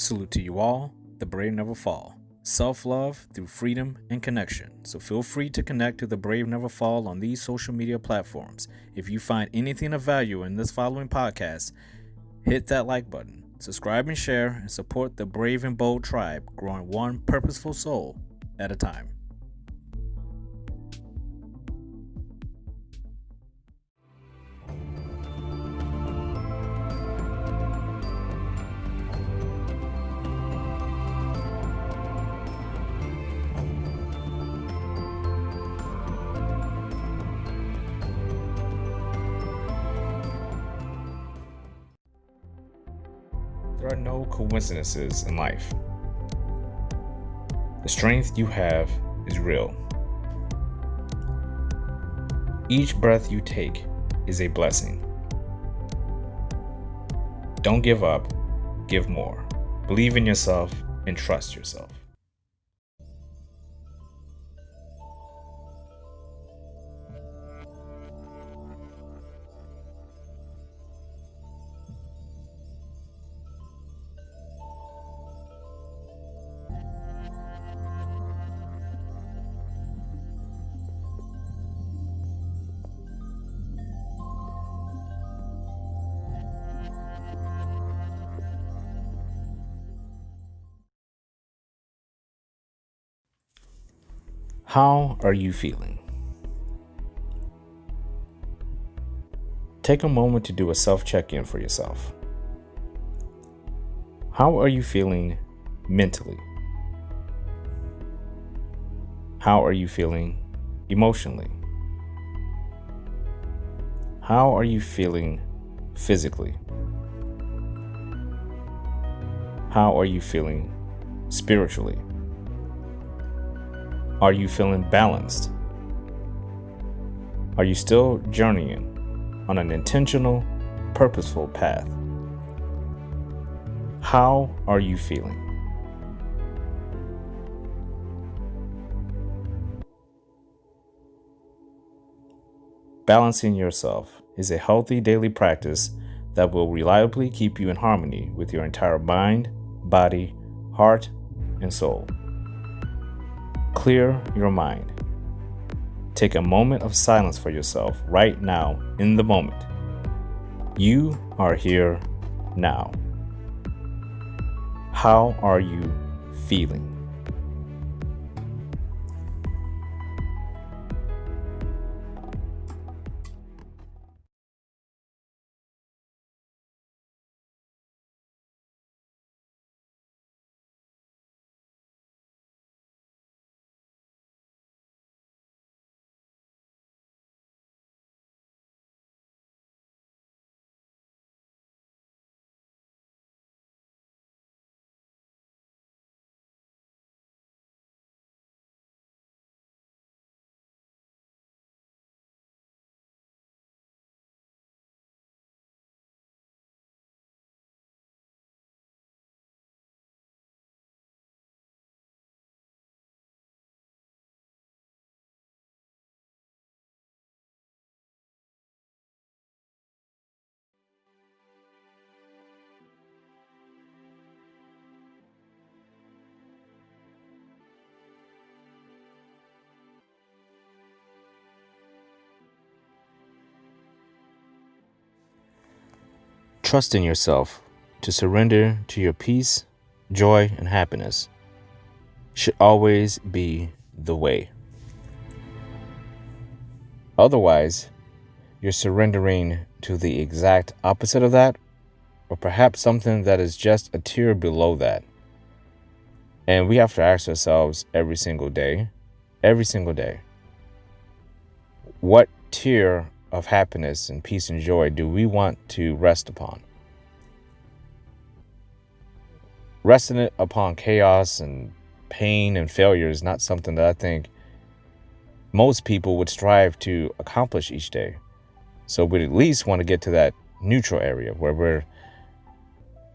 Salute to you all. The brave never fall. Self-love through freedom and connection. So feel free to connect to The Brave Never Fall on these social media platforms. If you find anything of value in this following podcast, hit that like button, subscribe and share, and support the brave and bold tribe growing one purposeful soul at a time. There are no coincidences in life. The strength you have is real. Each breath you take is a blessing. Don't give up, give more. Believe in yourself and trust yourself. How are you feeling? Take a moment to do a self-check-in for yourself. How are you feeling mentally? How are you feeling emotionally? How are you feeling physically? How are you feeling spiritually? Are you feeling balanced? Are you still journeying on an intentional, purposeful path? How are you feeling? Balancing yourself is a healthy daily practice that will reliably keep you in harmony with your entire mind, body, heart, and soul. Clear your mind. Take a moment of silence for yourself right now in the moment. You are here now. How are you feeling? Trust in yourself to surrender to your peace, joy, and happiness should always be the way. Otherwise, you're surrendering to the exact opposite of that, or perhaps something that is just a tier below that. And we have to ask ourselves every single day, what tier of happiness and peace and joy do we want to rest upon? Resting it upon chaos and pain and failure is not something that I think most people would strive to accomplish each day. So we'd at least want to get to that neutral area where we're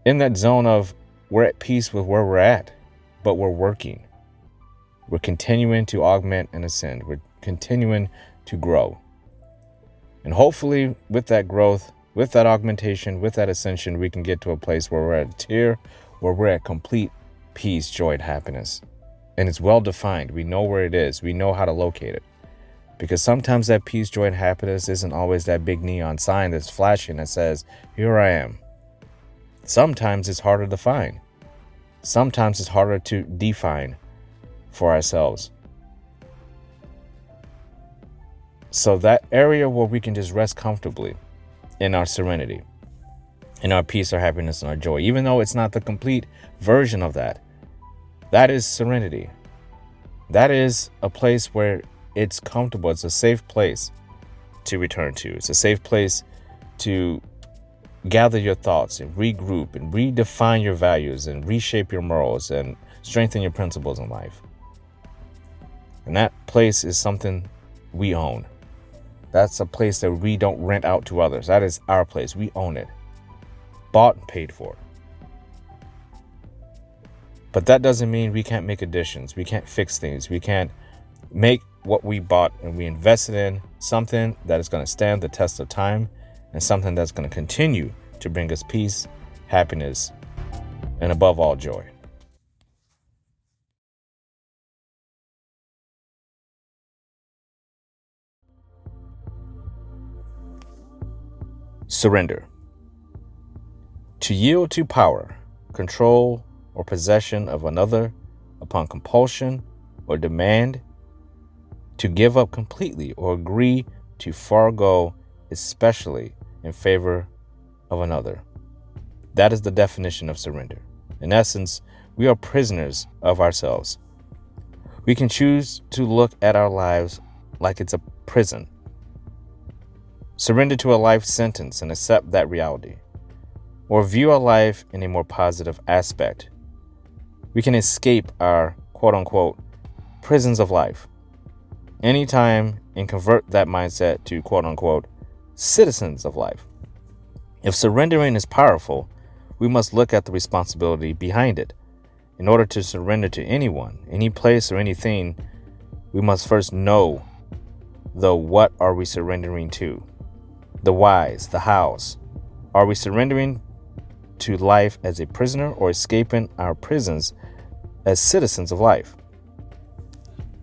in that zone of we're at peace with where we're at, but we're working. We're continuing to augment and ascend. We're continuing to grow. And hopefully with that growth, with that augmentation, with that ascension, we can get to a place where we're at a tier where we're at complete peace, joy, and happiness. And it's well defined. We know where it is. We know how to locate it. Because sometimes that peace, joy, and happiness isn't always that big neon sign that's flashing that says, here I am. Sometimes it's harder to find. Sometimes it's harder to define for ourselves. So that area where we can just rest comfortably in our serenity, in our peace, our happiness, and our joy, even though it's not the complete version of that, that is serenity. That is a place where it's comfortable. It's a safe place to return to. It's a safe place to gather your thoughts and regroup and redefine your values and reshape your morals and strengthen your principles in life. And that place is something we own. That's a place that we don't rent out to others. That is our place. We own it. Bought and paid for. But that doesn't mean we can't make additions. We can't fix things. We can't make what we bought and we invested in something that is going to stand the test of time and something that's going to continue to bring us peace, happiness, and above all, joy. Surrender. To yield to power, control, or possession of another upon compulsion or demand, to give up completely or agree to forego, especially in favor of another. That is the definition of surrender. In essence, we are prisoners of ourselves. We can choose to look at our lives like it's a prison. Surrender to a life sentence and accept that reality. Or view our life in a more positive aspect. We can escape our quote-unquote prisons of life anytime and convert that mindset to quote-unquote citizens of life. If surrendering is powerful, we must look at the responsibility behind it. In order to surrender to anyone, any place, or anything, we must first know the what are we surrendering to, the whys, the hows. Are we surrendering to life as a prisoner or escaping our prisons as citizens of life?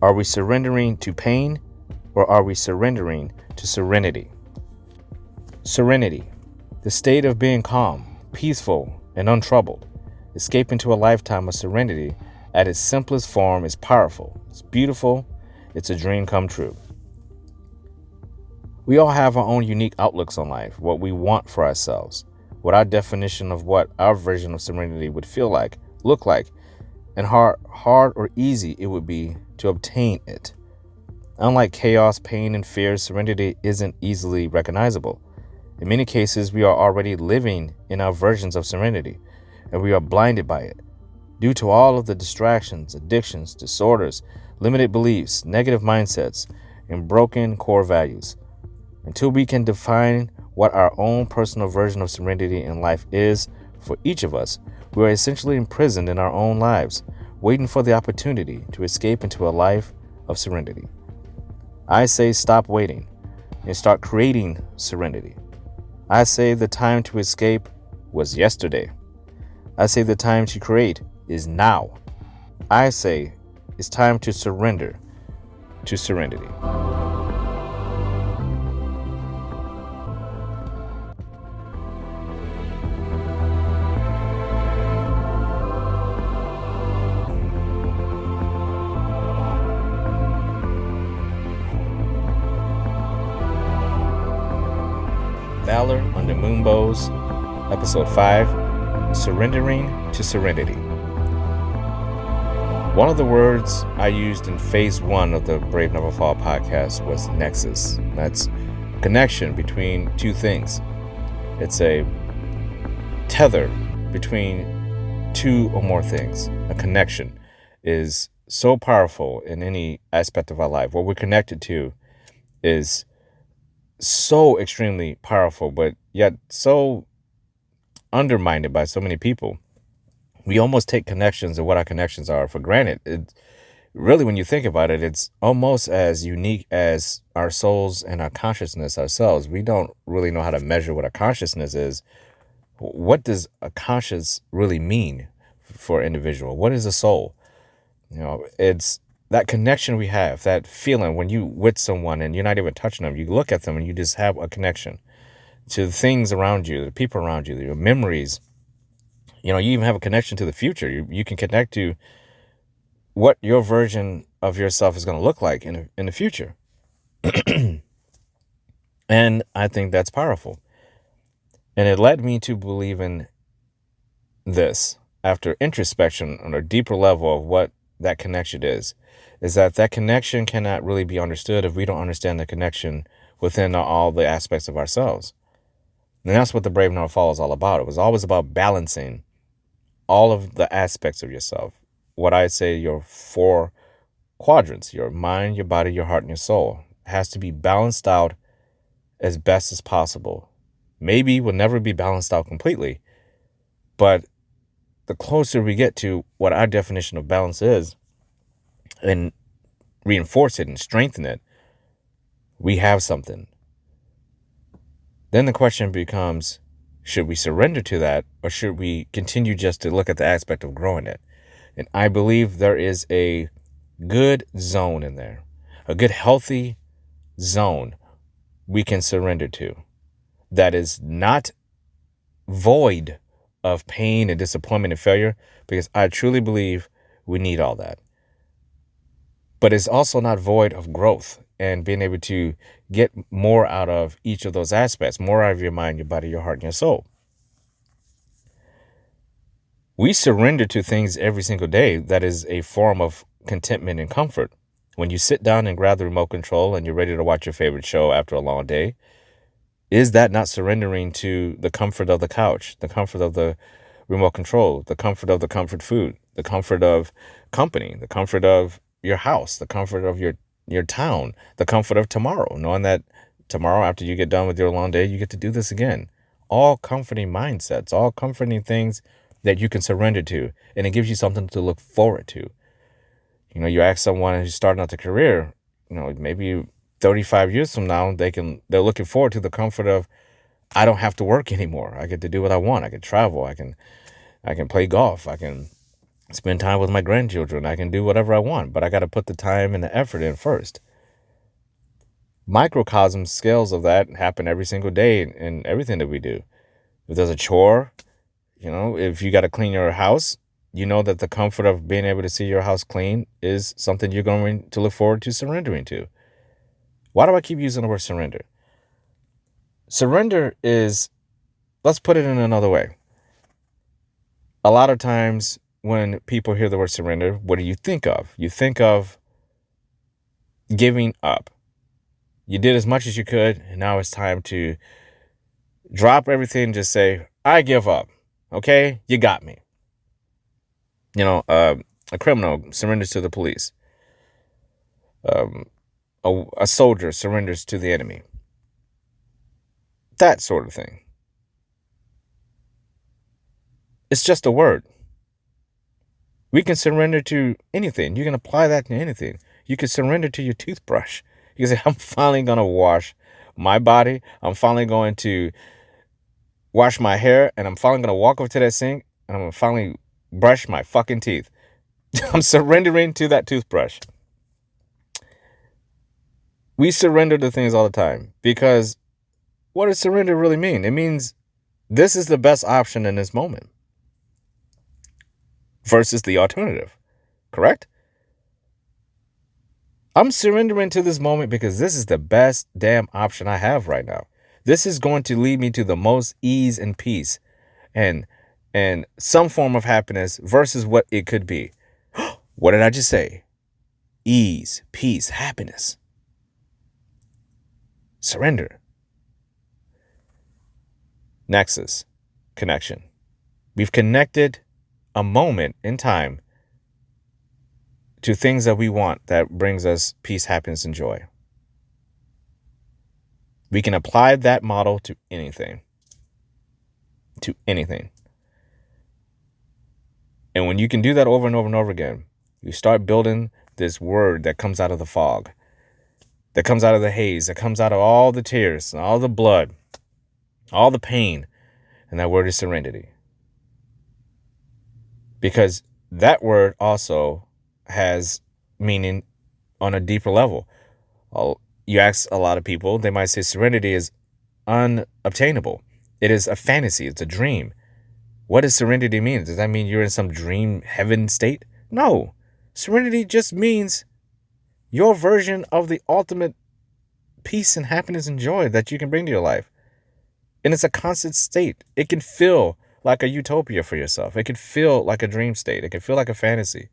Are we surrendering to pain or are we surrendering to serenity? Serenity, the state of being calm, peaceful, and untroubled. Escaping to a lifetime of serenity at its simplest form is powerful. It's beautiful. It's a dream come true. We all have our own unique outlooks on life, what we want for ourselves, what our definition of what our version of serenity would feel like, look like, and hard or easy it would be to obtain it. Unlike chaos, pain, and fear, serenity isn't easily recognizable. In many cases, we are already living in our versions of serenity, and we are blinded by it due to all of the distractions, addictions, disorders, limited beliefs, negative mindsets, and broken core values. Until we can define what our own personal version of serenity in life is for each of us, we are essentially imprisoned in our own lives, waiting for the opportunity to escape into a life of serenity. I say stop waiting and start creating serenity. I say the time to escape was yesterday. I say the time to create is now. I say it's time to surrender to serenity. Valor under Moonbows, Episode 5, Surrendering to Serenity. One of the words I used in Phase 1 of the Brave Never Fall podcast was nexus. That's connection between two things. It's a tether between two or more things. A connection is so powerful in any aspect of our life. What we're connected to is so extremely powerful, but yet so undermined by so many people. We almost take connections and what our connections are for granted. Really, when you think about it, it's almost as unique as our souls and our consciousness ourselves. We don't really know how to measure what a consciousness is. What does a conscious really mean? for an individual? What is a soul? It's that connection we have, that feeling when you with someone and you're not even touching them. You look at them and you just have a connection to the things around you, the people around you, your memories. You even have a connection to the future. You can connect to what your version of yourself is going to look like in the future. And I think that's powerful. And it led me to believe in this after introspection on a deeper level of what that connection is that connection cannot really be understood if we don't understand the connection within all the aspects of ourselves. And that's what the Brave Never Fall is all about. It was always about balancing all of the aspects of yourself. What I say, your 4 quadrants, your mind, your body, your heart, and your soul, has to be balanced out as best as possible. Maybe will never be balanced out completely, but the closer we get to what our definition of balance is and reinforce it and strengthen it, we have something. Then the question becomes, should we surrender to that, or should we continue just to look at the aspect of growing it? And I believe there is a good zone in there, a good healthy zone we can surrender to that is not void of pain and disappointment and failure, because I truly believe we need all that. But it's also not void of growth and being able to get more out of each of those aspects, more out of your mind, your body, your heart, and your soul. We surrender to things every single day that is a form of contentment and comfort. When you sit down and grab the remote control and you're ready to watch your favorite show after a long day, is that not surrendering to the comfort of the couch, the comfort of the remote control, the comfort of the comfort food, the comfort of company, the comfort of your house, the comfort of your town, the comfort of tomorrow, knowing that tomorrow after you get done with your long day, you get to do this again? All comforting mindsets, all comforting things that you can surrender to, and it gives you something to look forward to. You ask someone who's starting out their career, maybe 35 years from now, they're looking forward to the comfort of, I don't have to work anymore. I get to do what I want. I can travel. I can play golf. I can spend time with my grandchildren. I can do whatever I want, but I got to put the time and the effort in first. Microcosm scales of that happen every single day in everything that we do. If there's a chore, if you got to clean your house, that the comfort of being able to see your house clean is something you're going to look forward to surrendering to. Why do I keep using the word surrender? Surrender is, let's put it in another way. A lot of times when people hear the word surrender, what do you think of? You think of giving up. You did as much as you could, and now it's time to drop everything and just say, I give up. Okay? You got me. A criminal surrenders to the police. A soldier surrenders to the enemy. That sort of thing. It's just a word. We can surrender to anything. You can apply that to anything. You can surrender to your toothbrush. You can say, I'm finally going to wash my body. I'm finally going to wash my hair. And I'm finally going to walk over to that sink. And I'm going to finally brush my fucking teeth. I'm surrendering to that toothbrush. We surrender to things all the time, because what does surrender really mean? It means this is the best option in this moment versus the alternative, correct? I'm surrendering to this moment because this is the best damn option I have right now. This is going to lead me to the most ease and peace and some form of happiness versus what it could be. What did I just say? Ease, peace, happiness. Surrender. Nexus, connection. We've connected a moment in time to things that we want that brings us peace, happiness, and joy. We can apply that model to anything. To anything. And when you can do that over and over and over again, you start building this word that comes out of the fog, that comes out of the haze, that comes out of all the tears, all the blood, all the pain. And that word is serenity. because that word also has meaning on a deeper level. You ask a lot of people, they might say serenity is unobtainable. It is a fantasy. It's a dream. What does serenity mean? Does that mean you're in some dream heaven state? No. Serenity just means your version of the ultimate peace and happiness and joy that you can bring to your life. And it's a constant state. It can feel like a utopia for yourself. It can feel like a dream state. It can feel like a fantasy.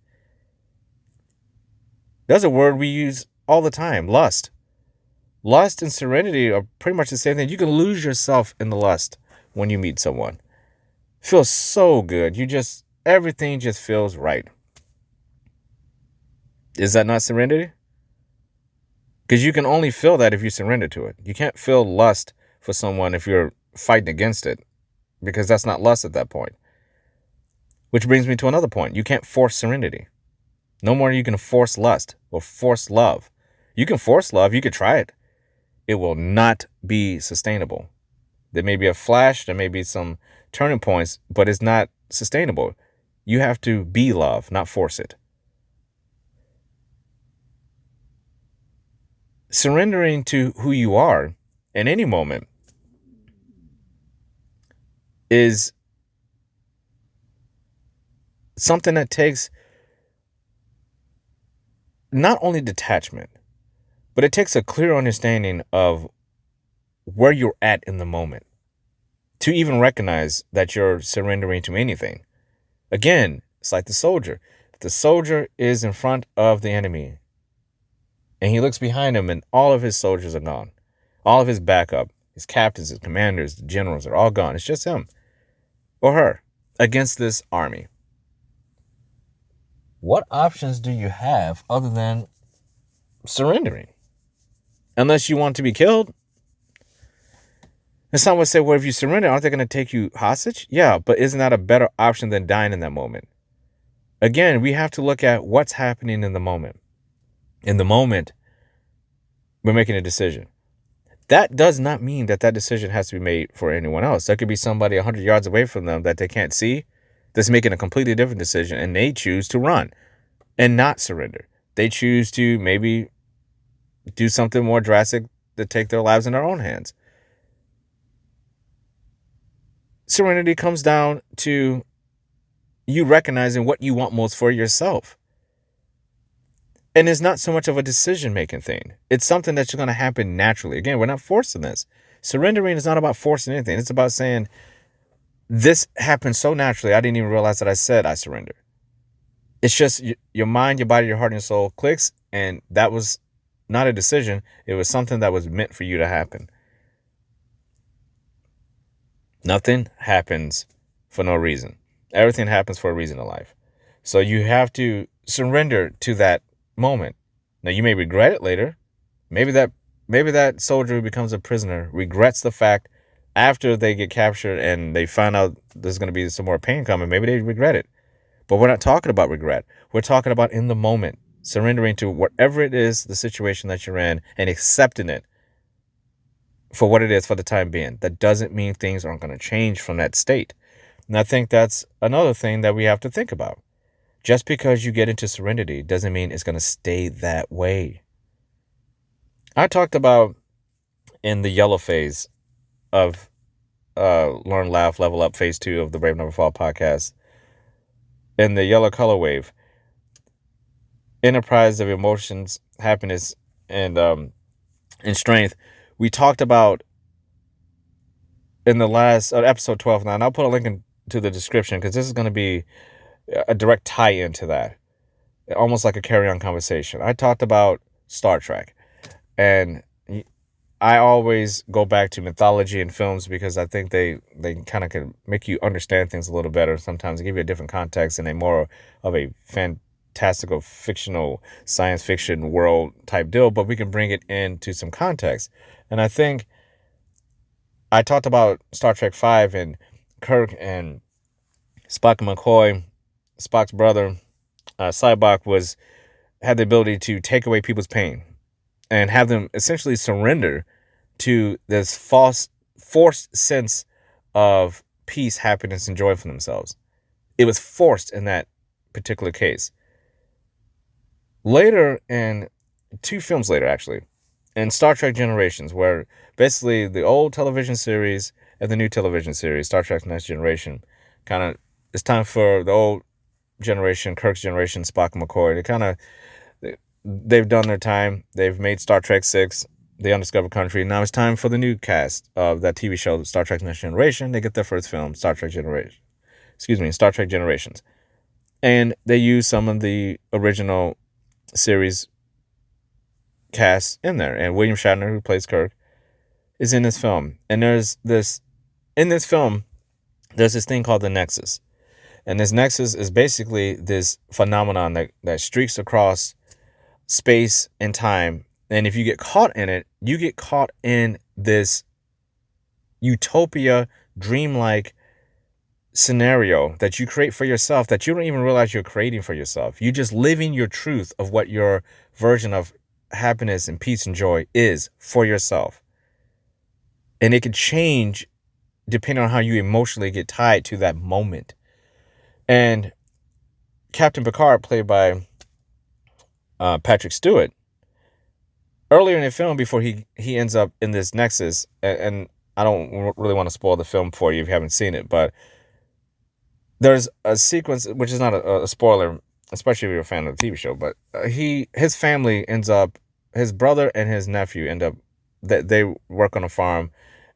There's a word we use all the time, lust. Lust and serenity are pretty much the same thing. You can lose yourself in the lust when you meet someone. It feels so good. Everything just feels right. Is that not serenity? Because you can only feel that if you surrender to it. You can't feel lust for someone if you're fighting against it, because that's not lust at that point. Which brings me to another point. You can't force serenity. No more you can force lust or force love. You can force love. You could try it. It will not be sustainable. There may be a flash. There may be some turning points, but it's not sustainable. You have to be love, not force it. Surrendering to who you are in any moment is something that takes not only detachment, but it takes a clear understanding of where you're at in the moment to even recognize that you're surrendering to anything. Again, it's like the soldier. If the soldier is in front of the enemy and he looks behind him and all of his soldiers are gone, all of his backup, his captains, his commanders, the generals are all gone. It's just him or her against this army. What options do you have other than surrendering? Unless you want to be killed. And some would say, well, if you surrender, aren't they going to take you hostage? Yeah, but isn't that a better option than dying in that moment? Again, we have to look at what's happening in the moment. In the moment, we're making a decision. That does not mean that that decision has to be made for anyone else. There could be somebody 100 yards away from them that they can't see that's making a completely different decision, and they choose to run and not surrender. They choose to maybe do something more drastic to take their lives in their own hands. Serenity comes down to you recognizing what you want most for yourself. And it's not so much of a decision-making thing. It's something that's going to happen naturally. Again, we're not forcing this. Surrendering is not about forcing anything. It's about saying, this happened so naturally, I didn't even realize that I said I surrender. It's just your mind, your body, your heart, and your soul clicks, and that was not a decision. It was something that was meant for you to happen. Nothing happens for no reason. Everything happens for a reason in life. So you have to surrender to that moment. Now, you may regret it later. Maybe that soldier who becomes a prisoner regrets the fact after they get captured and they find out there's going to be some more pain coming. Maybe they regret it. But we're not talking about regret. We're talking about in the moment, surrendering to whatever it is, the situation that you're in, and accepting it for what it is for the time being. That doesn't mean things aren't going to change from that state. And I think that's another thing that we have to think about. Just because you get into serenity doesn't mean it's going to stay that way. I talked about in the yellow phase of Learn, Laugh, Level Up phase 2 of the Brave Never Fall podcast. In the yellow color wave, enterprise of emotions, happiness, and strength, we talked about in the last episode 12 now, and I'll put a link into the description because this is going to be a direct tie-in to that, almost like a carry-on conversation. I talked about Star Trek, and I always go back to mythology and films because I think they kind of can make you understand things a little better. Sometimes they give you a different context in a more of a fantastical, fictional, science fiction world type deal, but we can bring it into some context. And I think I talked about Star Trek 5 and Kirk and Spock and McCoy. Spock's brother, Cybok, had the ability to take away people's pain and have them essentially surrender to this forced sense of peace, happiness, and joy for themselves. It was forced in that particular case. Later, in 2 films later, actually, in Star Trek Generations, where basically the old television series and the new television series, Star Trek Next Generation, kind of, it's time for the old generation, Kirk's generation, Spock and McCoy, they've done their time. They've made Star Trek 6, The Undiscovered Country. Now it's time for the new cast of that TV show, Star Trek Next Generation. They get their first film, Star Trek Generations. And they use some of the original series cast in there. And William Shatner, who plays Kirk, is in this film. And in this film, there's this thing called the Nexus. And this Nexus is basically this phenomenon that streaks across space and time. And if you get caught in it, you get caught in this utopia, dreamlike scenario that you create for yourself that you don't even realize you're creating for yourself. You're just living your truth of what your version of happiness and peace and joy is for yourself. And it could change depending on how you emotionally get tied to that moment. And Captain Picard, played by Patrick Stewart, earlier in the film, before he ends up in this Nexus, and I don't really want to spoil the film for you if you haven't seen it, but there's a sequence, which is not a spoiler, especially if you're a fan of the TV show, but his family ends up, his brother and his nephew end up, they work on a farm,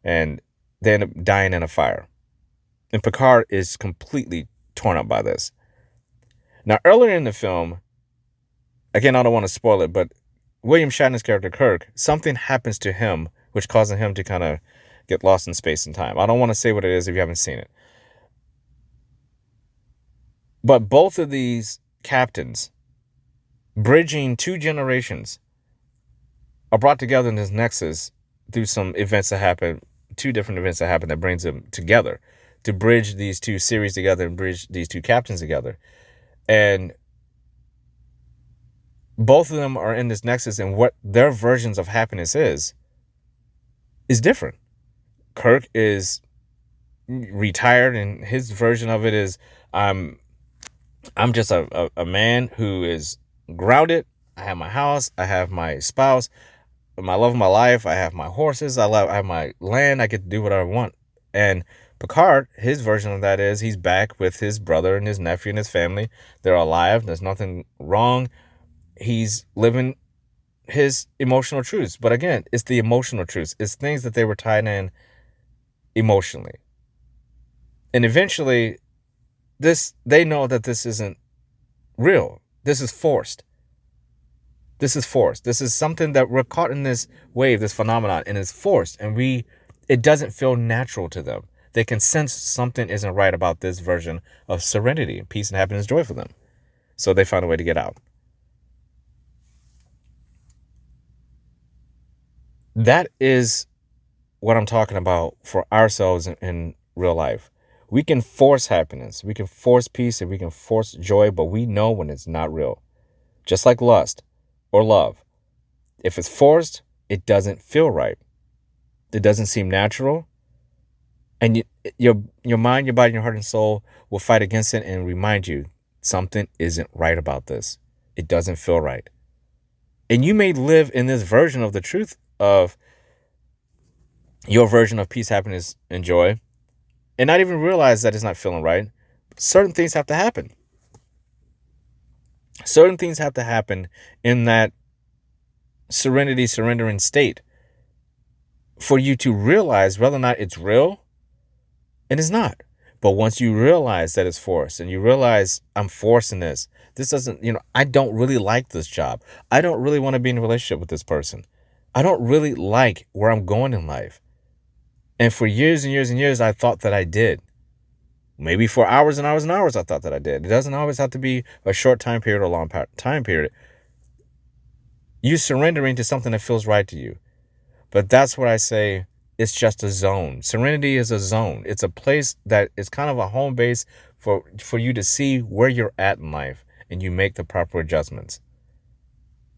and they end up dying in a fire. And Picard is completely torn up by this. Now, earlier in the film, again, I don't want to spoil it, but William Shatner's character, Kirk, something happens to him, which causes him to kind of get lost in space and time. I don't want to say what it is if you haven't seen it. But both of these captains, bridging 2 generations, are brought together in this Nexus through some events that happen, 2 different events that happen that brings them together to bridge these 2 series together and bridge these 2 captains together. And both of them are in this Nexus, and what their versions of happiness is different. Kirk is retired, and his version of it is, I'm just a man who is grounded. I have my house. I have my spouse, my love of my life. I have my horses. I have my land. I get to do what I want. And Picard, his version of that is he's back with his brother and his nephew and his family. They're alive. There's nothing wrong. He's living his emotional truths. But again, it's the emotional truths. It's things that they were tied in emotionally. And eventually, they know that this isn't real. This is forced. This is forced. This is something that we're caught in this wave, this phenomenon, and it's forced. And it doesn't feel natural to them. They can sense something isn't right about this version of serenity, peace, and happiness, joy for them. So they found a way to get out. That is what I'm talking about for ourselves in real life. We can force happiness, we can force peace, and we can force joy, but we know when it's not real. Just like lust or love. If it's forced, it doesn't feel right. It doesn't seem natural. And your mind, your body, your heart, and soul will fight against it and remind you something isn't right about this. It doesn't feel right. And you may live in this version of the truth of your version of peace, happiness, and joy, and not even realize that it's not feeling right. Certain things have to happen. Certain things have to happen in that serenity, surrendering state for you to realize whether or not it's real. And it's not. But once you realize that it's forced, and you realize I'm forcing this doesn't, I don't really like this job. I don't really want to be in a relationship with this person. I don't really like where I'm going in life. And for years and years and years, I thought that I did. Maybe for hours and hours and hours, I thought that I did. It doesn't always have to be a short time period or a long time period. You surrendering to something that feels right to you. But that's what I say. It's just a zone. Serenity is a zone. It's a place that is kind of a home base for you to see where you're at in life, and you make the proper adjustments.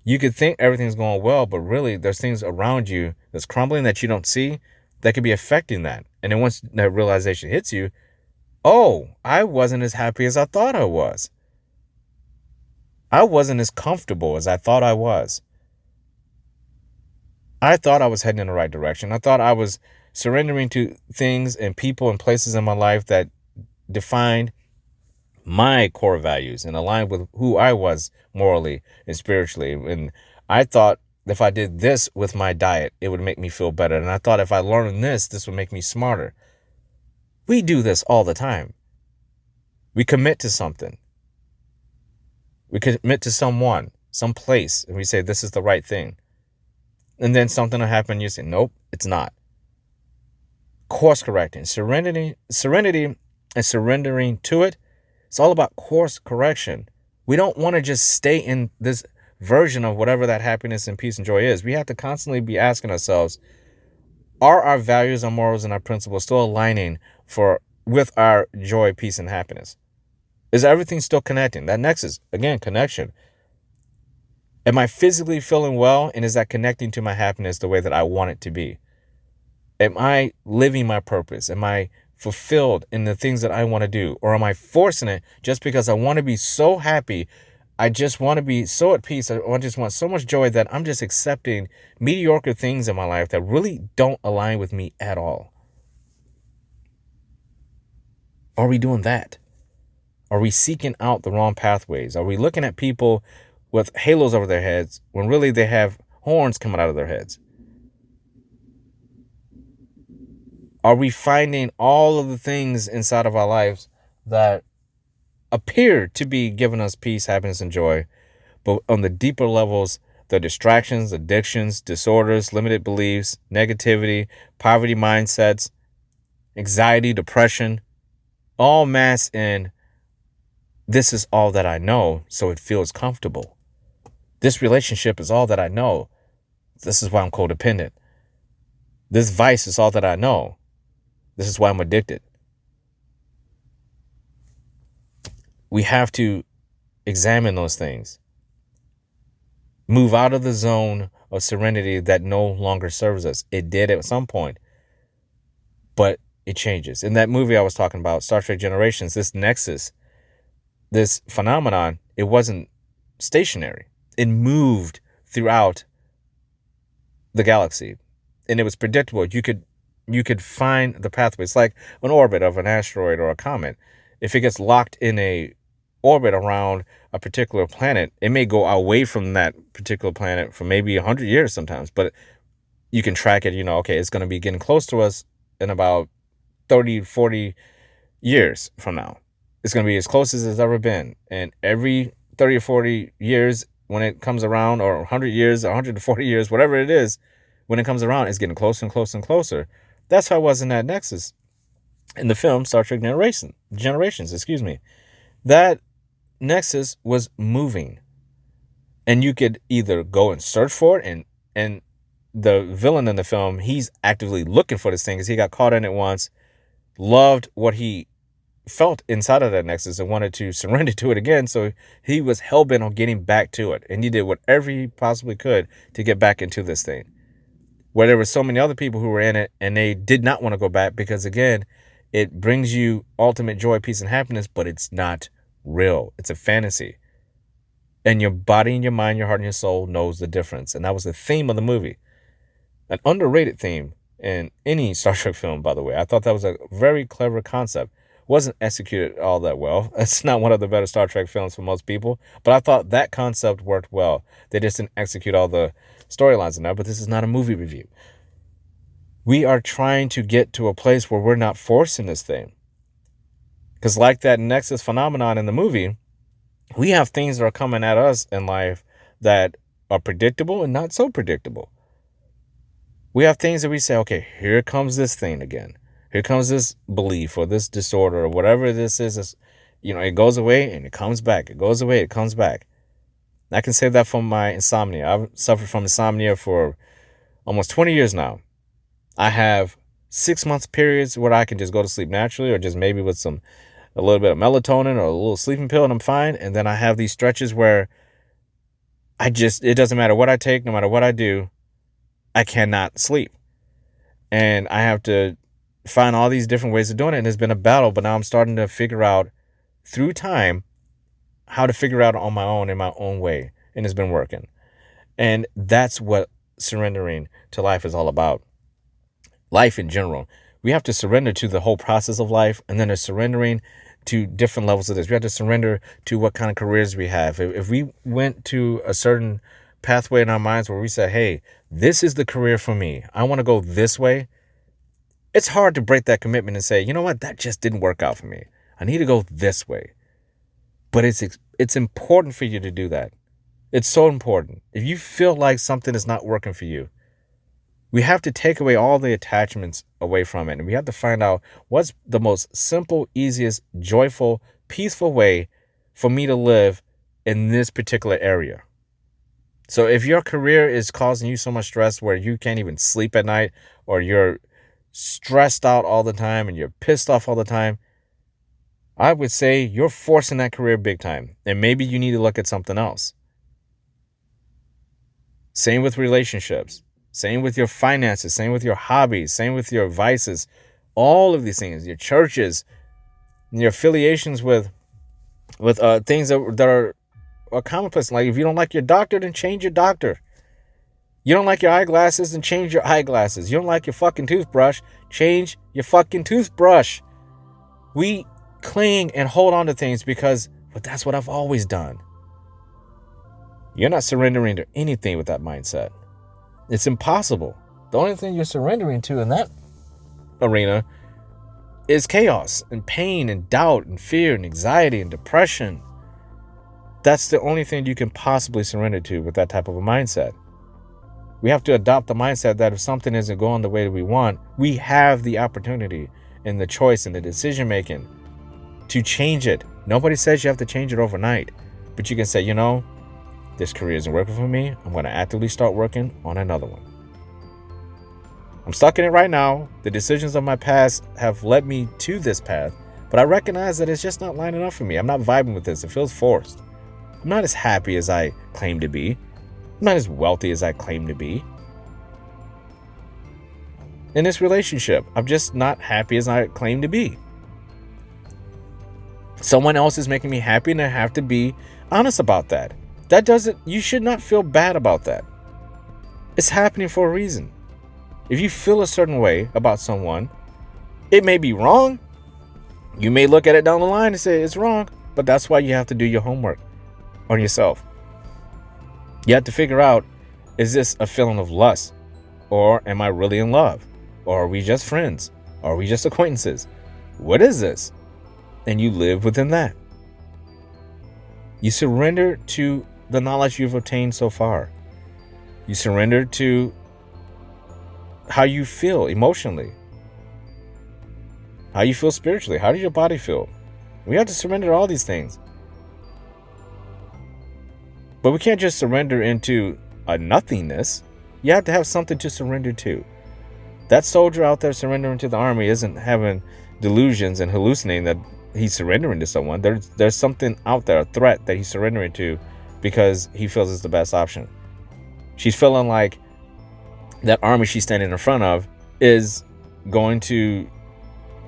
You could think everything's going well, but really there's things around you that's crumbling that you don't see that could be affecting that. And then once that realization hits you, oh, I wasn't as happy as I thought I was. I wasn't as comfortable as I thought I was. I thought I was heading in the right direction. I thought I was surrendering to things and people and places in my life that defined my core values and aligned with who I was morally and spiritually. And I thought if I did this with my diet, it would make me feel better. And I thought if I learned this would make me smarter. We do this all the time. We commit to something. We commit to someone, some place, and we say this is the right thing. And then something will happen, you say, nope, it's not. Course correcting. Serenity and surrendering to it. It's all about course correction. We don't want to just stay in this version of whatever that happiness and peace and joy is. We have to constantly be asking ourselves, are our values, our morals, and our principles still aligning with our joy, peace, and happiness? Is everything still connecting? That nexus, again, connection. Am I physically feeling well, and is that connecting to my happiness the way that I want it to be? Am I living my purpose? Am I fulfilled in the things that I want to do? Or am I forcing it just because I want to be so happy? I just want to be so at peace. I just want so much joy that I'm just accepting mediocre things in my life that really don't align with me at all. Are we doing that? Are we seeking out the wrong pathways? Are we looking at people with halos over their heads when really they have horns coming out of their heads? Are we finding all of the things inside of our lives that appear to be giving us peace, happiness, and joy, but on the deeper levels, the distractions, addictions, disorders, limited beliefs, negativity, poverty mindsets, anxiety, depression, all masked in this is all that I know, so it feels comfortable. This relationship is all that I know. This is why I'm codependent. This vice is all that I know. This is why I'm addicted. We have to examine those things. Move out of the zone of serenity that no longer serves us. It did at some point, but it changes. In that movie I was talking about, Star Trek Generations, this nexus, this phenomenon, it wasn't stationary. It moved throughout the galaxy, and it was predictable. You could find the pathway. It's like an orbit of an asteroid or a comet. If it gets locked in a orbit around a particular planet, it may go away from that particular planet for maybe 100 years sometimes, but you can track it. Okay, it's going to be getting close to us in about 30, 40 years from now. It's going to be as close as it's ever been. And every 30 or 40 years when it comes around, or 100 years, or 140 years, whatever it is, when it comes around, it's getting closer and closer and closer. That's how I was in that nexus in the film Star Trek Generations, That nexus was moving. And you could either go and search for it, and the villain in the film, he's actively looking for this thing because he got caught in it once, loved what he felt inside of that nexus and wanted to surrender to it again. So he was hell-bent on getting back to it. And he did whatever he possibly could to get back into this thing. Where there were so many other people who were in it and they did not want to go back because, again, it brings you ultimate joy, peace, and happiness, but it's not real. It's a fantasy. And your body and your mind, your heart and your soul knows the difference. And that was the theme of the movie. An underrated theme in any Star Trek film, by the way. I thought that was a very clever concept. Wasn't executed all that well. It's not one of the better Star Trek films for most people, but I thought that concept worked well. They just didn't execute all the storylines in there, but this is not a movie review. We are trying to get to a place where we're not forcing this thing. Because like that nexus phenomenon in the movie, we have things that are coming at us in life that are predictable and not so predictable. We have things that we say, okay, here comes this thing again. Here comes this belief or this disorder or whatever this is. It goes away and it comes back. It goes away, it comes back. I can say that from my insomnia. I've suffered from insomnia for almost 20 years now. I have 6 month periods where I can just go to sleep naturally, or just maybe with a little bit of melatonin or a little sleeping pill, and I'm fine. And then I have these stretches where it doesn't matter what I take, no matter what I do, I cannot sleep. And I have to find all these different ways of doing it. And it's been a battle, but now I'm starting to figure out through time how to figure out on my own in my own way. And it's been working. And that's what surrendering to life is all about. Life in general. We have to surrender to the whole process of life, and then there's surrendering to different levels of this. We have to surrender to what kind of careers we have. If we went to a certain pathway in our minds where we say, hey, this is the career for me, I want to go this way, it's hard to break that commitment and say, you know what, that just didn't work out for me. I need to go this way. But it's important for you to do that. It's so important. If you feel like something is not working for you, we have to take away all the attachments away from it. And we have to find out what's the most simple, easiest, joyful, peaceful way for me to live in this particular area. So if your career is causing you so much stress where you can't even sleep at night, or you're stressed out all the time and you're pissed off all the time, I would say you're forcing that career big time. And maybe you need to look at something else. Same with relationships. Same with your finances, same with your hobbies, same with your vices, all of these things, your churches, your affiliations with things that are commonplace. Like if you don't like your doctor, then change your doctor. You don't like your eyeglasses, then change your eyeglasses. You don't like your fucking toothbrush, change your fucking toothbrush. We cling and hold on to things because, but that's what I've always done. You're not surrendering to anything with that mindset. It's impossible. The only thing you're surrendering to in that arena is chaos and pain and doubt and fear and anxiety and depression. That's the only thing you can possibly surrender to with that type of a mindset. We have to adopt the mindset that if something isn't going the way that we want, we have the opportunity and the choice and the decision making to change it. Nobody says you have to change it overnight, but you can say, you know, this career isn't working for me. I'm going to actively start working on another one. I'm stuck in it right now. The decisions of my past have led me to this path, but I recognize that it's just not lining up for me. I'm not vibing with this. It feels forced. I'm not as happy as I claim to be. I'm not as wealthy as I claim to be. In this relationship, I'm just not happy as I claim to be. Someone else is making me happy, and I have to be honest about that. You should not feel bad about that. It's happening for a reason. If you feel a certain way about someone, it may be wrong. You may look at it down the line and say it's wrong, but that's why you have to do your homework on yourself. You have to figure out, is this a feeling of lust? Or am I really in love? Or are we just friends? Or are we just acquaintances? What is this? And you live within that. You surrender to the knowledge you've obtained so far. You surrender to how you feel emotionally, how you feel spiritually, how does your body feel? We have to surrender to all these things. But we can't just surrender into a nothingness. You have to have something to surrender to. That soldier out there surrendering to the army isn't having delusions and hallucinating that he's surrendering to someone. There's something out there, a threat that he's surrendering to because he feels it's the best option. She's feeling like that army she's standing in front of is going to,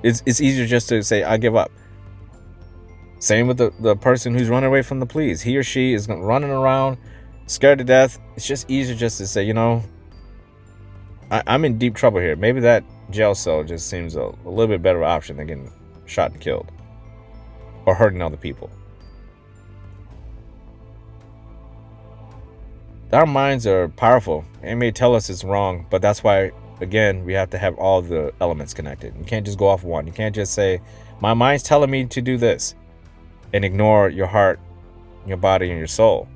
it's easier just to say, I give up. Same with the person who's running away from the police. He or she is running around, scared to death. It's just easier just to say, you know, I'm in deep trouble here. Maybe that jail cell just seems a little bit better option than getting shot and killed or hurting other people. Our minds are powerful. It may tell us it's wrong, but that's why, again, we have to have all the elements connected. You can't just go off one. You can't just say, my mind's telling me to do this, and ignore your heart, your body, and your soul.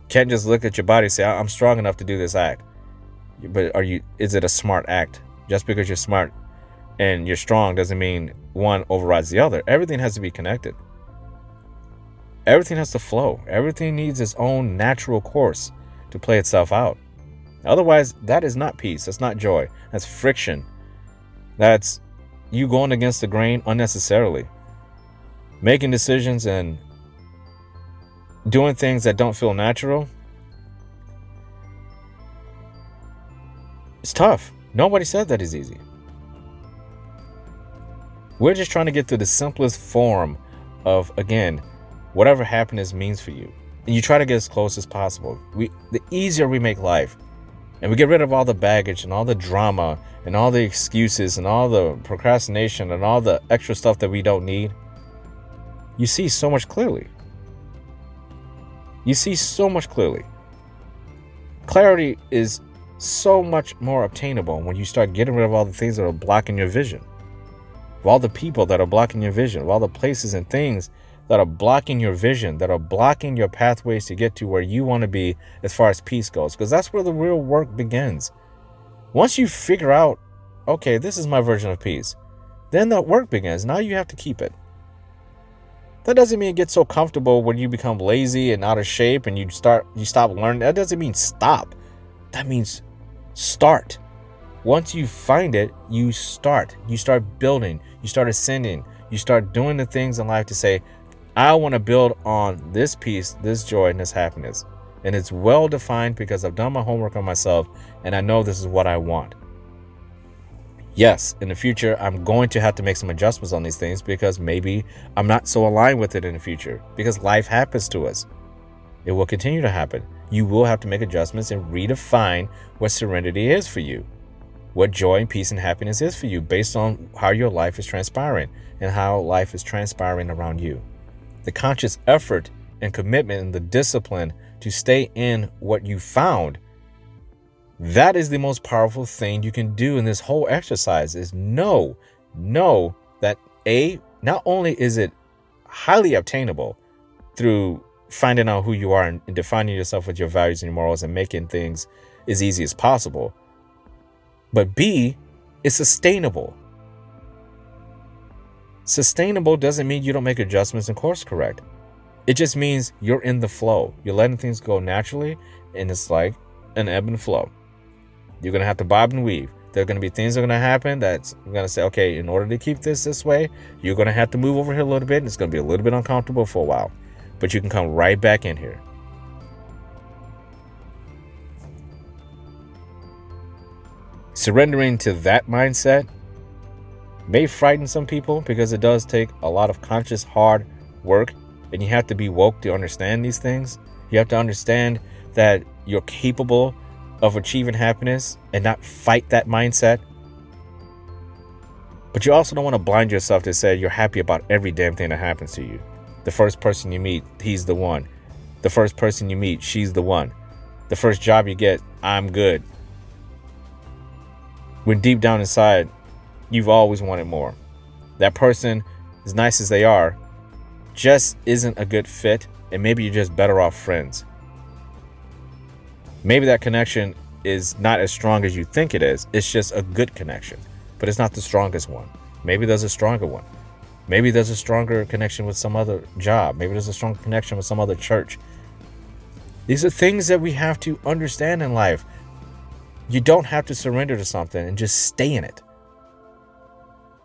You can't just look at your body and say, I'm strong enough to do this act. But is it a smart act? Just because you're smart and you're strong doesn't mean one overrides the other. Everything has to be connected. Everything has to flow. Everything needs its own natural course to play itself out. Otherwise, that is not peace. That's not joy. That's friction. That's you going against the grain unnecessarily. Making decisions and doing things that don't feel natural. It's tough. Nobody said that is easy. We're just trying to get to the simplest form of, again, whatever happiness means for you. And you try to get as close as possible. The easier we make life, and we get rid of all the baggage and all the drama and all the excuses and all the procrastination and all the extra stuff that we don't need, you see so much clearly. You see so much clearly. Clarity is so much more obtainable when you start getting rid of all the things that are blocking your vision, of all the people that are blocking your vision, of all the places and things that are blocking your vision, that are blocking your pathways to get to where you want to be as far as peace goes, because that's where the real work begins. Once you figure out, okay, this is my version of peace, then the work begins. Now you have to keep it. That doesn't mean get so comfortable when you become lazy and out of shape and you stop learning. That doesn't mean stop. That means start. Once you find it, you start. You start building. You start ascending. You start doing the things in life to say, I want to build on this peace, this joy, and this happiness. And it's well defined because I've done my homework on myself and I know this is what I want. Yes, in the future, I'm going to have to make some adjustments on these things because maybe I'm not so aligned with it in the future, because life happens to us. It will continue to happen. You will have to make adjustments and redefine what serenity is for you, what joy and peace and happiness is for you based on how your life is transpiring and how life is transpiring around you. The conscious effort and commitment and the discipline to stay in what you found, that is the most powerful thing you can do in this whole exercise, is know that not only is it highly obtainable through finding out who you are and defining yourself with your values and your morals and making things as easy as possible, but B, it's sustainable. Sustainable doesn't mean you don't make adjustments and course correct. It just means you're in the flow. You're letting things go naturally, and it's like an ebb and flow. You're going to have to bob and weave. There are going to be things that are going to happen that's going to say, okay, in order to keep this way, you're going to have to move over here a little bit, and it's going to be a little bit uncomfortable for a while. But you can come right back in here. Surrendering to that mindset may frighten some people because it does take a lot of conscious, hard work, and you have to be woke to understand these things. You have to understand that you're capable of achieving happiness and not fight that mindset. But you also don't want to blind yourself to say you're happy about every damn thing that happens to you. The first person you meet, he's the one. The first person you meet, she's the one. The first job you get, I'm good. When deep down inside, you've always wanted more. That person, as nice as they are, just isn't a good fit, and maybe you're just better off friends. Maybe that connection is not as strong as you think it is. It's just a good connection, but it's not the strongest one. Maybe there's a stronger one. Maybe there's a stronger connection with some other job. Maybe there's a stronger connection with some other church. These are things that we have to understand in life. You don't have to surrender to something and just stay in it.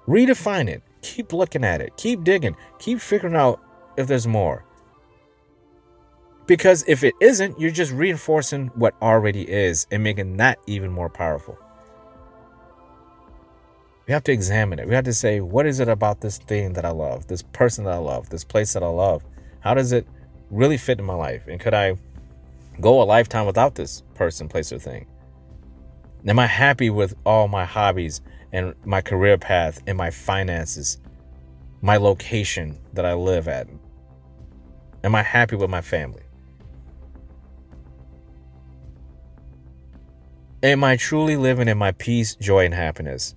Redefine it. Keep looking at it. Keep digging. Keep figuring out if there's more. Because if it isn't, you're just reinforcing what already is and making that even more powerful. We have to examine it. We have to say, what is it about this thing that I love, this person that I love, this place that I love? How does it really fit in my life? And could I go a lifetime without this person, place, or thing? Am I happy with all my hobbies and my career path and my finances, my location that I live at? Am I happy with my family? Am I truly living in my peace, joy, and happiness?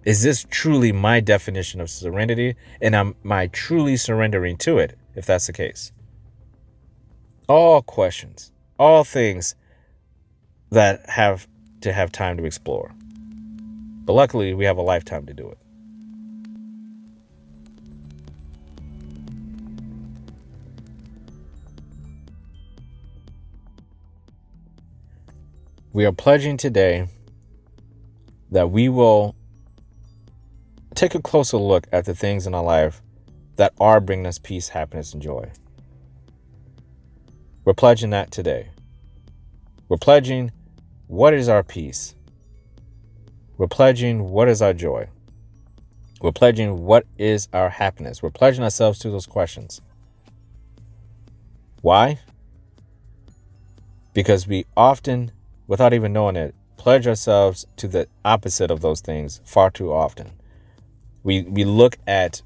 Is this truly my definition of serenity? And am I truly surrendering to it, if that's the case? All questions, all things that have to have time to explore. But luckily, we have a lifetime to do it. We are pledging today that we will take a closer look at the things in our life that are bringing us peace, happiness, and joy. We're pledging that today. We're pledging, what is our peace? We're pledging what is our joy. We're pledging what is our happiness. We're pledging ourselves to those questions. Why? Because we often, without even knowing it, pledge ourselves to the opposite of those things far too often. We look at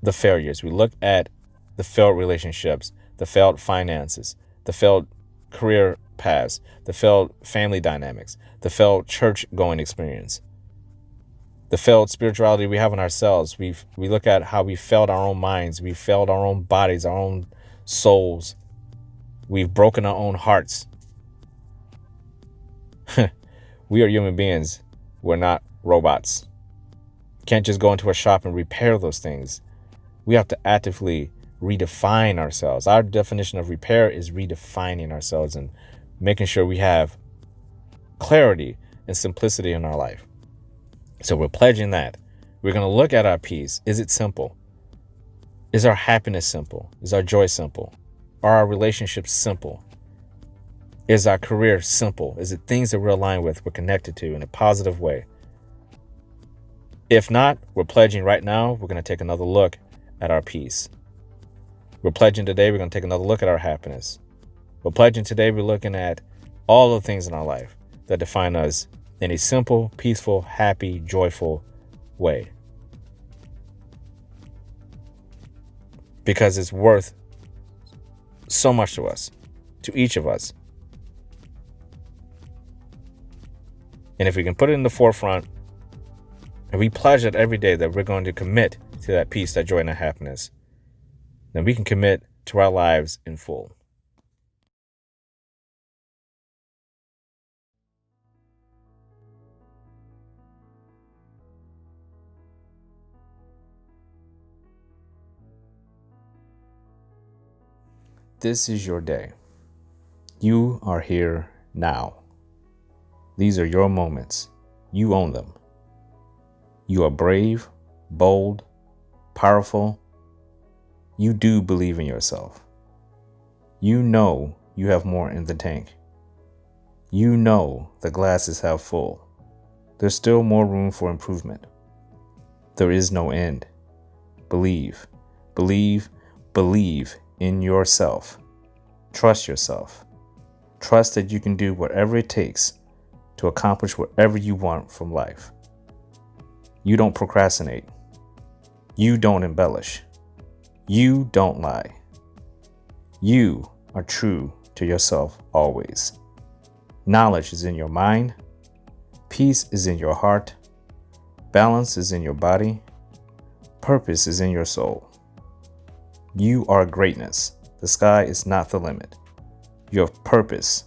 the failures. We look at the failed relationships, the failed finances, the failed career paths, the failed family dynamics, the failed church going experience, the failed spirituality we have in ourselves. We look at how we failed our own minds. We failed our own bodies, our own souls. We've broken our own hearts. We are human beings. We're not robots. Can't just go into a shop and repair those things. We have to actively redefine ourselves. Our definition of repair is redefining ourselves and making sure we have clarity and simplicity in our life. So we're pledging that. We're going to look at our peace. Is it simple? Is our happiness simple? Is our joy simple? Are our relationships simple? Is our career simple? Is it things that we're aligned with, we're connected to in a positive way? If not, we're pledging right now, we're going to take another look at our peace. We're pledging today, we're going to take another look at our happiness. We're pledging today, we're looking at all the things in our life that define us in a simple, peaceful, happy, joyful way. Because it's worth so much to us, to each of us. And if we can put it in the forefront, and we pledge it every day that we're going to commit to that peace, that joy, and that happiness, then we can commit to our lives in full. This is your day. You are here now. These are your moments. You own them. You are brave, bold, powerful. You do believe in yourself. You know you have more in the tank. You know the glass is half full. There's still more room for improvement. There is no end. Believe, believe, believe in yourself. Trust yourself. Trust that you can do whatever it takes to accomplish whatever you want from life. You don't procrastinate. You don't embellish. You don't lie. You are true to yourself always. Knowledge is in your mind. Peace is in your heart. Balance is in your body. Purpose is in your soul. You are greatness. The sky is not the limit. You have purpose,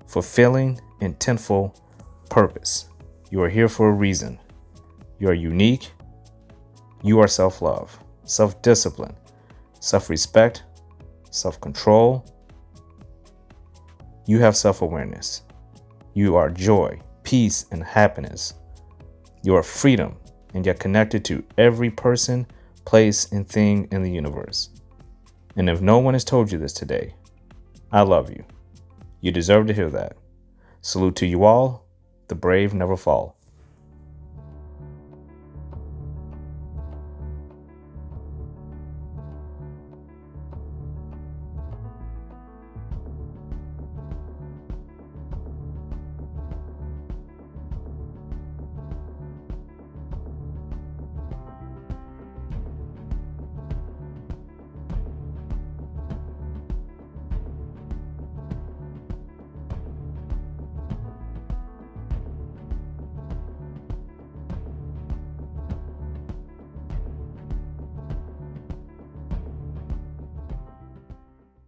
fulfilling, intentful purpose. You are here for a reason. You are unique. You are self-love, self-discipline, self-respect, self-control. You have self-awareness. You are joy, peace, and happiness. You are freedom, and yet connected to every person, place, and thing in the universe. And if no one has told you this today, I love you. You deserve to hear that. Salute to you all. The brave never fall.